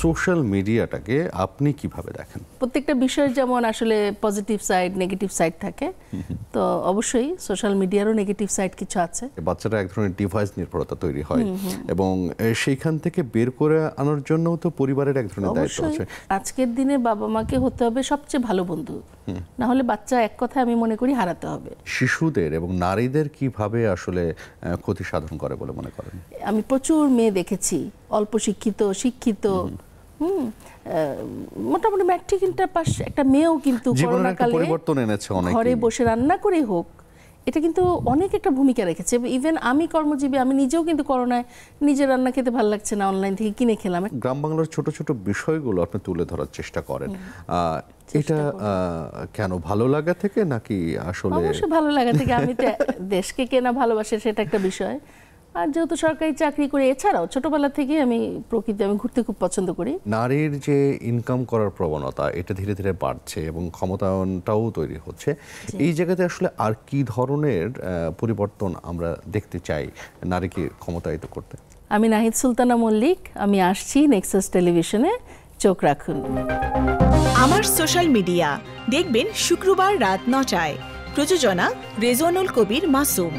Social মিডিয়াটাকে আপনি কিভাবে দেখেন? প্রত্যেকটা বিষয়ের যেমন আসলে পজিটিভ সাইড নেগেটিভ সাইড থাকে, তো অবশ্যই সোশ্যাল মিডিয়ারও নেগেটিভ সাইড কিছু আছে। বাচ্চারা এক ধরনের ডিভাইস নির্ভরতা তৈরি হয় এবং সেইখান থেকে বের করে আনার জন্য তো পরিবারের এক ধরনের দায়িত্ব আছে। আজকের দিনে বাবা মাকে হতে হবে সবচেয়ে ভালো বন্ধু, না হলে বাচ্চা এক কথা আমি মনে করি হারাতে হবে। শিশুদের এবং নারীদের কিভাবে আসলে ক্ষতি সাধন করে বলে মনে করেন? আমি প্রচুর মেয়ে দেখেছি অল্প শিক্ষিত মোটামুটি ম্যাট্রিক ইন্টার পাস একটা মেয়েও কিন্তু করোনাকালে পরিবর্তন এনেছে, অনেক ঘরে বসে রান্না করে হোক, এটা কিন্তু অনেক একটা ভূমিকা রেখেছে। ইভেন আমি কর্মজীবী, আমি নিজেও কিন্তু করোনায় নিজের রান্না খেতে ভালো লাগছে না, অনলাইন থেকে কিনে খেলাম। গ্রাম বাংলার ছোট ছোট বিষয়গুলো আপনি তুলে ধরার চেষ্টা করেন, এটা কেন ভালো লাগা থেকে নাকি আসলে? অবশ্যই ভালো লাগা থেকে। আমি তো দেশকে কেনা ভালোবাসে, সেটা একটা বিষয়। আর যেহেতু সরকারি চাকরি করে, এছাড়াও ছোটবেলা থেকে আমি ঘুরতে খুব পছন্দ করি। নারীর যে ইনকাম করার প্রবণতা, এটা ধীরে ধীরে বাড়ছে এবং ক্ষমতায়নটাও তৈরি হচ্ছে। এই জায়গাতে আসলে আর কি ধরনের পরিবর্তন আমরা দেখতে চাই নারীকে ক্ষমতায়িত করতে? আমি নাহিদ সুলতানা মল্লিক, আমি আসছি নেক্সাস টেলিভিশনে, চোখ রাখুন। আমার সোশ্যাল মিডিয়া দেখবেন শুক্রবার রাত ৯টায়। প্রযোজনা রেজওয়ানুল কবির মাসুম।